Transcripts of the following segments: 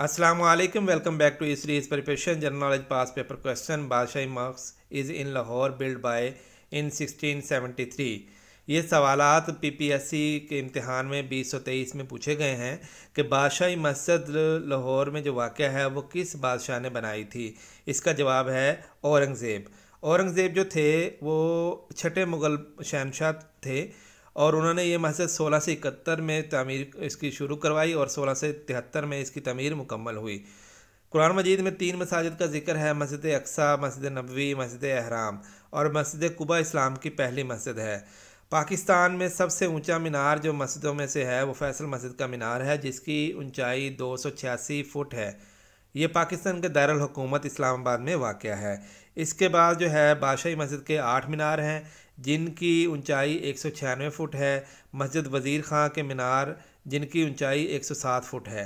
Assalamu alaikum. Welcome back to E-Series Preparation General Knowledge Past Paper Question. Badshai Mosque is in Lahore, built by in 1673. ये सवालात PPSC के इम्तिहान में 2023 में पूछे गए हैं कि बादशाही मस्जिद लाहौर में जो वाक़या है वो किस बादशाह ने बनाई थी। इसका जवाब है औरंगज़ेब। औरंगज़ेब जो थे वो छठे मुग़ल शहनशाह थे और उन्होंने ये मस्जिद 1671 में तामीर इसकी शुरू करवाई और 1673 में इसकी तमीर मुकम्मल हुई। कुरान मजीद में 3 मसाजिद का जिक्र है, मस्जिद अक्सा, मस्जिद नबवी, मस्जिद अहराम और मस्जिद कुबा इस्लाम की पहली मस्जिद है। पाकिस्तान में सबसे ऊंचा मीनार जो मस्जिदों में से है वो फैसल मस्जिद का मीनार है, जिसकी ऊंचाई 286 फुट है। ये पाकिस्तान के दारुल हुकूमत इस्लामाबाद में वाक़या है। इसके बाद जो है बादशाही मस्जिद के 8 मीनार हैं, जिनकी ऊंचाई 196 फुट है। मस्जिद वज़ीर खां के मीनार जिनकी ऊंचाई 107 फुट है।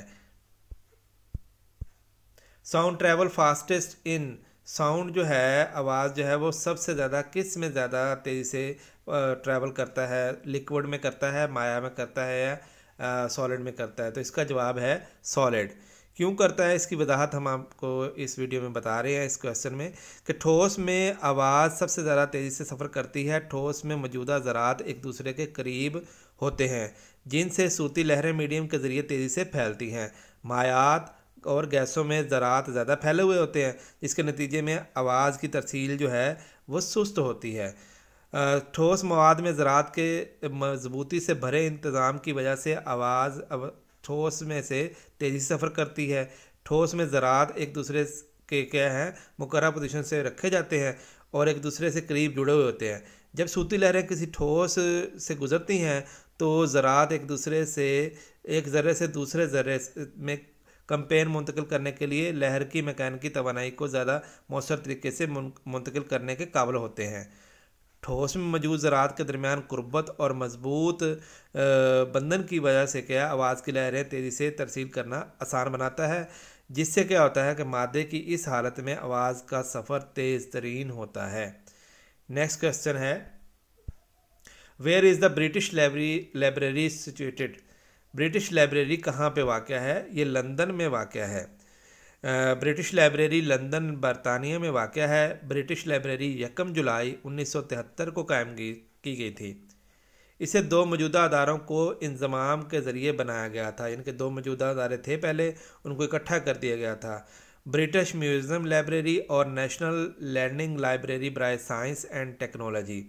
Sound travel fastest in, sound जो है आवाज़ जो है वो सबसे ज़्यादा किस में ज़्यादा तेज़ी से ट्रैवल करता है, लिक्विड में करता है, माया में करता है या सॉलिड में करता है। तो इसका जवाब है सॉलिड। क्यों करता है इसकी वजाहत हम आपको इस वीडियो में बता रहे हैं इस क्वेश्चन में कि ठोस में आवाज़ सबसे ज़्यादा तेज़ी से सफ़र करती है। ठोस में मौजूदा ज़रात एक दूसरे के करीब होते हैं, जिनसे सूती लहरें मीडियम के ज़रिए तेज़ी से फैलती हैं। मायात और गैसों में ज़रात ज़्यादा फैले हुए होते हैं, जिसके नतीजे में आवाज़ की तरसील जो है वो सुस्त होती है। ठोस मवाद में ज़रात के मजबूती से भरे इंतज़ाम की वजह से आवाज़ ठोस में से तेज़ी से सफ़र करती है। ठोस में ज़रात एक दूसरे के क्या हैं मुकर्रर पोजीशन से रखे जाते हैं और एक दूसरे से करीब जुड़े हुए होते हैं। जब सूती लहरें किसी ठोस से गुज़रती हैं तो ज़रात एक दूसरे से एक ज़र्रे से दूसरे ज़र्रे में कंपेन मुंतकिल करने के लिए लहर की मैकेनिकी तवानाई को ज़्यादा मौसर तरीके से मुंतकिल करने के काबिल होते हैं। ठोस में मौजूद ज़रात के दरमियान कुर्बत और मजबूत बंधन की वजह से क्या आवाज़ की लहरें तेज़ी से तरसील करना आसान बनाता है, जिससे क्या होता है कि मादे की इस हालत में आवाज़ का सफ़र तेज़ तरीन होता है। नेक्स्ट क्वेश्चन है, where is the British library situated. British library कहाँ पे वाक़या है? ये लंदन में वाक़या है। ब्रिटिश लाइब्रेरी लंदन बरतानिया में वाक़या है। ब्रिटिश लाइब्रेरी 1 जुलाई 1973 को कायम की गई थी। इसे 2 मौजूदा अदारों को इंज़माम के ज़रिए बनाया गया था। इनके 2 मौजूदा अदारे थे पहले, उनको इकट्ठा कर दिया गया था। ब्रिटिश म्यूज़ियम लाइब्रेरी और नेशनल लैंडिंग लाइब्रेरी बराए Science and Technology.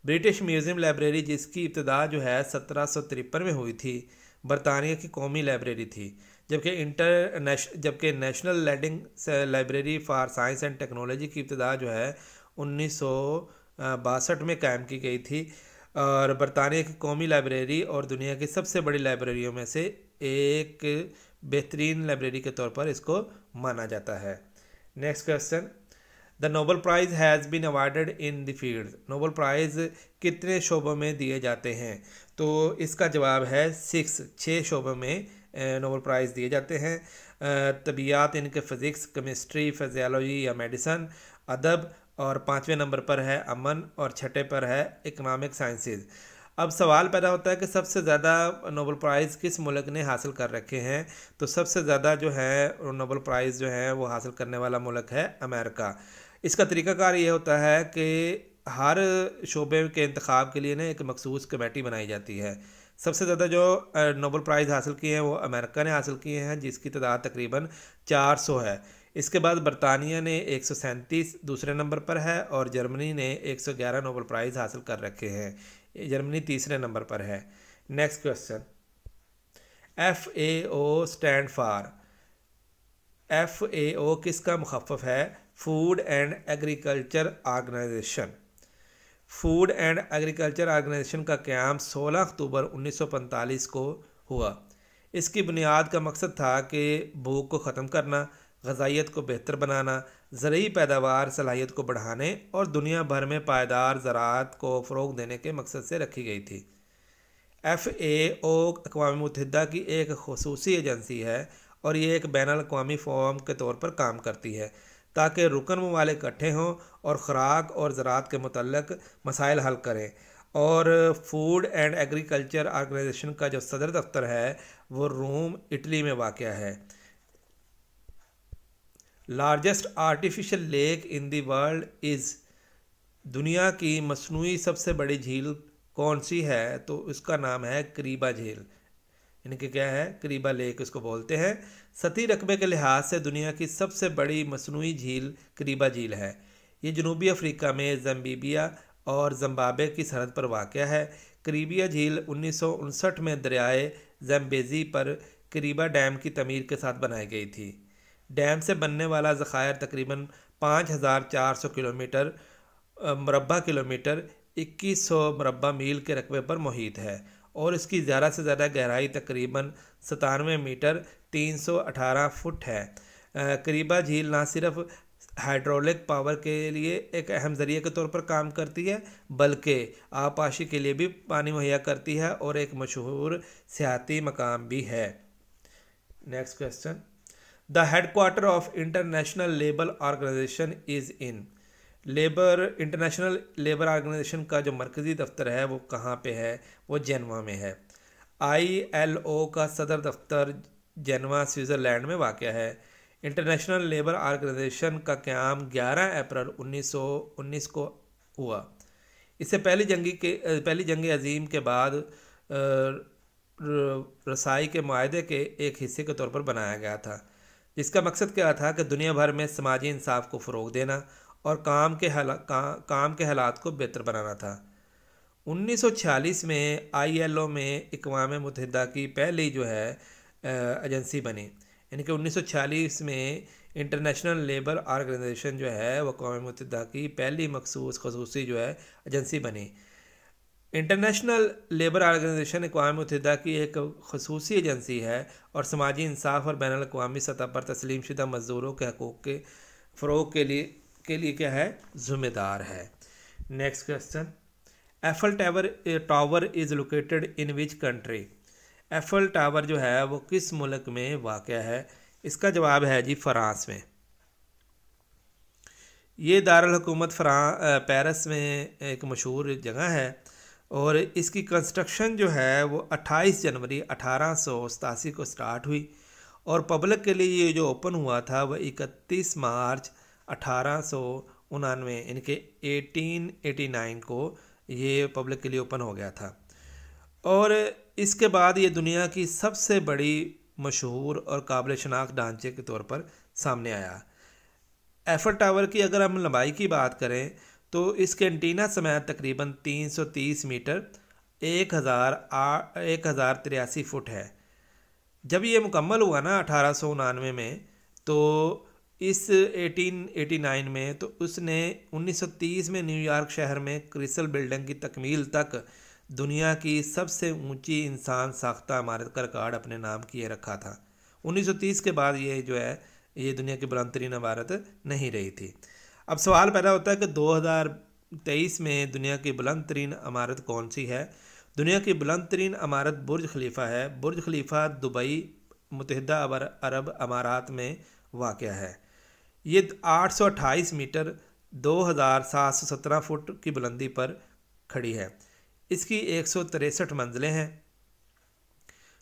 British Museum Library जिसकी इब्तदा जो है 1753 में हुई थी, बरतानिया की कौमी लाइब्रेरी थी, जबकि national landing library for science and technology की इब्तदा जो है 1962 में कायम की गई थी और बरतानिया की कौमी लाइब्रेरी और दुनिया की सबसे बड़ी लाइब्रेरियों में से एक बेहतरीन लाइब्रेरी के तौर पर इसको माना जाता है। Next question, the Nobel prize has been awarded in the field. Nobel prize कितने शोबों में दिए जाते हैं? तो इसका जवाब है 6 शोबों में नोबल प्राइज़ दिए जाते हैं। तबियात इनके फ़िज़िक्स, केमिस्ट्री, फिजियोलॉजी या मेडिसन, अदब, और 5वें नंबर पर है अमन और 6ठे पर है इकनॉमिक साइंसेज। अब सवाल पैदा होता है कि सबसे ज़्यादा नोबल प्राइज़ किस मुल्क ने हासिल कर रखे हैं? तो सबसे ज़्यादा जो है नोबल प्राइज़ जो है वो हासिल करने वाला मुल्क है अमेरिका। इसका तरीक़ाकार ये होता है कि हर शोबे के इंतखाब के लिए ना एक मखसूस कमेटी बनाई जाती है। सबसे ज़्यादा जो नोबल प्राइज़ हासिल किए हैं वो अमेरिका ने हासिल किए हैं, जिसकी तादाद तकरीबन 400 है। इसके बाद बरतानिया ने 137 दूसरे नंबर पर है और जर्मनी ने 111 नोबल प्राइज़ हासिल कर रखे हैं। जर्मनी तीसरे नंबर पर है। Next question, FAO stand for. FAO किसका मुखफ़्फ़ है? Food and agriculture organisation. Food and agriculture organisation का क़याम 16 अक्टूबर 1945 को हुआ। इसकी बुनियाद का मकसद था कि भूख को ख़त्म करना, ग़ज़ाइयत को बेहतर बनाना, ज़रूरी पैदावार सलाहियत को बढ़ाने और दुनिया भर में पायदार ज़राअत को फ़रोग़ देने के मकसद से रखी गई थी। FAO अक़वाम मुत्तहिदा की एक ख़ुसूसी एजेंसी है और ये एक बैनुल अक़वामी फ़ोरम के तौर पर काम करती है ताकि रुकन ममालिक इकट्ठे हों और ख़ुराक और ज़राअत के मुतल्लिक़ मसाइल हल करें। और फूड एंड एग्रीकल्चर ऑर्गेनाइजेशन का जो सदर दफ्तर है वो रोम, इटली में वाक़या है। Largest artificial lake in the world is, दुनिया की मसनूई सबसे बड़ी झील कौन सी है? तो उसका नाम है करीबा झील, इनके क्या है, करीबा लेक उसको बोलते हैं। सतही रकबे के लिहाज से दुनिया की सबसे बड़ी मसनूई झील करीबा झील है। ये जनूबी अफ्रीका में ज़म्बिया और ज़िम्बाब्वे की सरहद पर वाक़या है। करीबिया झील 1959 में दरियाए ज़म्बेज़ी पर करीबा डैम की तमीर के साथ बनाई गई थी। डैम से बनने वाला ज़खायर तकरीबन 5400 किलोमीटर मुरबा किलोमीटर 2100 मुरबा मील के रकबे पर मुहित है और इसकी ज़्यादा से ज़्यादा गहराई तकरीबन 97 मीटर 318 फुट है। करीबा झील ना सिर्फ हाइड्रोलिक पावर के लिए एक अहम ज़रिए के तौर पर काम करती है, बल्कि आबपाशी के लिए भी पानी मुहैया करती है और एक मशहूर सियाहती मकाम भी है। Next question, the headquarter of international labour organisation is in, international labour organisation का जो मरकज़ी दफ्तर है वो कहाँ पे है? वो जेनवा में है। ILO का सदर दफ्तर जेनवा स्विट्ज़रलैंड में वाक़या है। इंटरनेशनल लेबर ऑर्गेनाइजेशन का क़याम 11 अप्रैल 1919 को हुआ। इससे पहली जंग अज़ीम के बाद रसाई के माहदे के एक हिस्से के तौर पर बनाया गया था, जिसका मकसद क्या था कि दुनिया भर में समाजी इंसाफ को फ़रोग़ देना और काम के हालात को बेहतर बनाना था। 1946 में ILO में अक़वाम मुत्तहिदा की पहली जो है एजेंसी बनी, यानी कि 1946 में इंटरनेशनल लेबर ऑर्गेनाइजेशन जो है वो अक़वाम मुत्तहिदा की पहली मखसूस खसूसी जो है एजेंसी बनी। इंटरनेशनल लेबर ऑर्गेनाइजेशन अक़वाम मुत्तहिदा की एक खसूसी एजेंसी है और समाजी इंसाफ और बैनुल अक़वामी सतह पर तस्लीम शुदा मज़दूरों के हकूक़ के फ़रोग़ के लिए क्या है, ज़िम्मेदार है। Next question, apple tower is located in which country, apple tower जो है वो किस मुल्क में वाक़या है? इसका जवाब है जी फ़्रांस में। ये दारुल हुकूमत पेरिस में एक मशहूर जगह है और इसकी कंस्ट्रक्शन जो है वो 28 जनवरी 1887 को स्टार्ट हुई और पब्लिक के लिए ये जो ओपन हुआ था वह 31 मार्च 1899 इनके 1889 को ये पब्लिक के लिए ओपन हो गया था और इसके बाद ये दुनिया की सबसे बड़ी मशहूर और काबिल शनाख्त ढांचे के तौर पर सामने आया। एफल टावर की अगर हम लंबाई की बात करें तो इसके एंटीना समेत तकरीबन 330 मीटर 1083 फुट है। जब ये मुकम्मल हुआ ना 1899 में, तो इस 1889 में तो उसने 1930 में न्यूयॉर्क शहर में क्रिसल बिल्डिंग की तकमील तक दुनिया की सबसे ऊंची इंसान साख्ता इमारत का रिकॉर्ड अपने नाम किए रखा था। 1930 के बाद ये जो है ये दुनिया की बुलंद तरीन इमारत नहीं रही थी। अब सवाल पैदा होता है कि 2023 में दुनिया की बुलंद तरीन इमारत कौन सी है? दुनिया की बुलंद तरीन इमारत बुर्ज खलीफा है। बुर्ज खलीफा दुबई मुत्तहिदा अरब अमारात में वाक़या है। ये 828 मीटर 2717 फुट की बुलंदी पर खड़ी है। इसकी 163 मंजिलें हैं।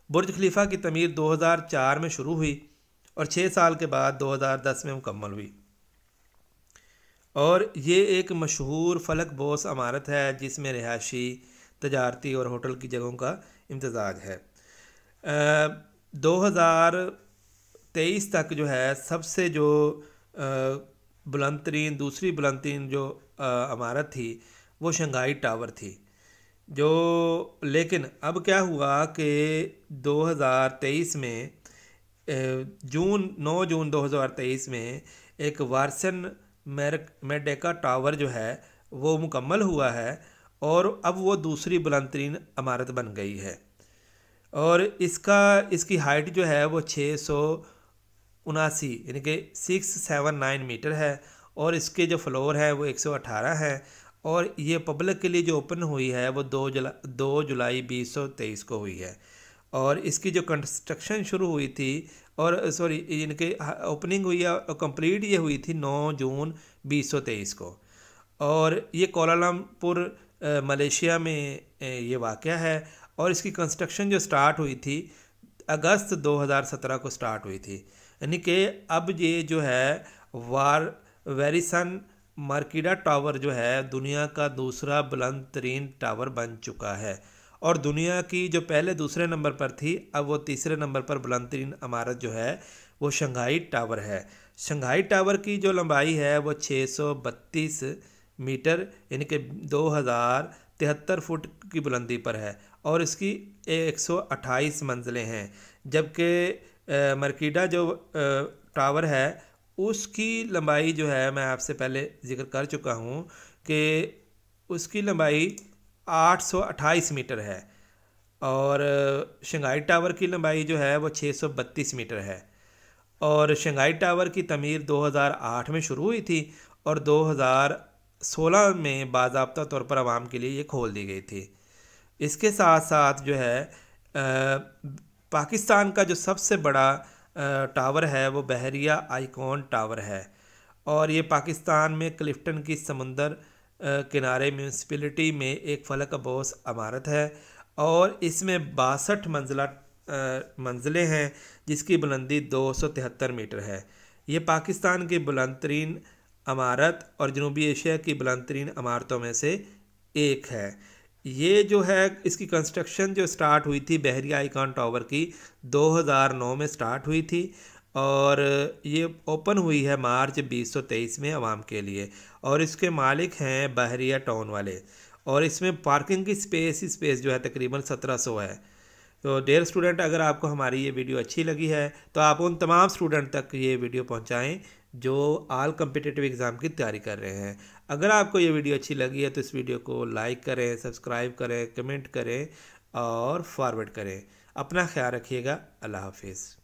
बुर्ज खलीफा की तमीर 2004 में शुरू हुई और 6 साल के बाद 2010 में मुकम्मल हुई और ये एक मशहूर फलक बोस इमारत है जिसमें रिहायशी, तजारती और होटल की जगहों का इम्तजाज है। 2023 तक जो है सबसे जो दूसरी बुलंद तरीन जो इमारत थी वो शंघाई टावर थी, जो लेकिन अब क्या हुआ कि 2023 में 9 जून 2023 में एक वारसन मेडेका टावर जो है वो मुकम्मल हुआ है और अब वो दूसरी बुलंद तरीन इमारत बन गई है और इसकी हाइट जो है वो 679 यानी कि 679 मीटर है और इसके जो फ्लोर है वो 118 है और ये पब्लिक के लिए जो ओपन हुई है वो 2 जुलाई 2023 को हुई है और इसकी जो कंस्ट्रक्शन शुरू हुई थी और इनके ओपनिंग हुई है और कंप्लीट ये हुई थी 9 जून 2023 को और ये कोलालमपुर मलेशिया में ये वाक़या है और इसकी कंस्ट्रक्शन जो स्टार्ट हुई थी अगस्त 2017 को स्टार्ट हुई थी यानी कि अब ये जो है वेरिसन मार्किडा टावर जो है दुनिया का दूसरा बुलंद तरीन टावर बन चुका है। और दुनिया की जो पहले दूसरे नंबर पर थी, अब वो तीसरे नंबर पर बुलंद तरीन इमारत जो है वो शंघाई टावर है। शंघाई टावर की जो लंबाई है वो 632 मीटर यानी कि 2073 फुट की बुलंदी पर है और इसकी 128 मंजिलें हैं। जबकि मर्किडा जो टावर है उसकी लंबाई जो है मैं आपसे पहले जिक्र कर चुका हूँ कि उसकी लंबाई 828 मीटर है और शंघाई टावर की लंबाई जो है वो 632 मीटर है। और शंघाई टावर की तमीर 2008 में शुरू हुई थी और 2016 में बाज़ाब्ता तौर पर आवाम के लिए ये खोल दी गई थी। इसके साथ साथ जो है पाकिस्तान का जो सबसे बड़ा टावर है वो बहरिया आइकॉन टावर है और ये पाकिस्तान में क्लिफ्टन की समुंदर किनारे म्यूनसिपलिटी में एक फलक अबोस इमारत है और इसमें 62 मंजिलें हैं जिसकी बुलंदी 273 मीटर है। ये पाकिस्तान की बुलंद तरीन इमारत और जनूबी एशिया की बुलंद तरीन इमारतों में से एक है। ये जो है इसकी कंस्ट्रक्शन जो स्टार्ट हुई थी बहरिया आइकॉन टावर की 2009 में स्टार्ट हुई थी और ये ओपन हुई है मार्च 2023 में आवाम के लिए और इसके मालिक हैं बहरिया टाउन वाले और इसमें पार्किंग की स्पेस जो है तकरीबन 1700 है। तो डियर स्टूडेंट, अगर आपको हमारी ये वीडियो अच्छी लगी है तो आप उन तमाम स्टूडेंट तक ये वीडियो पहुंचाएं जो ऑल कम्पिटिटिव एग्ज़ाम की तैयारी कर रहे हैं। अगर आपको ये वीडियो अच्छी लगी है तो इस वीडियो को लाइक करें, सब्सक्राइब करें, कमेंट करें और फॉरवर्ड करें। अपना ख्याल रखिएगा। अल्लाह हाफिज़।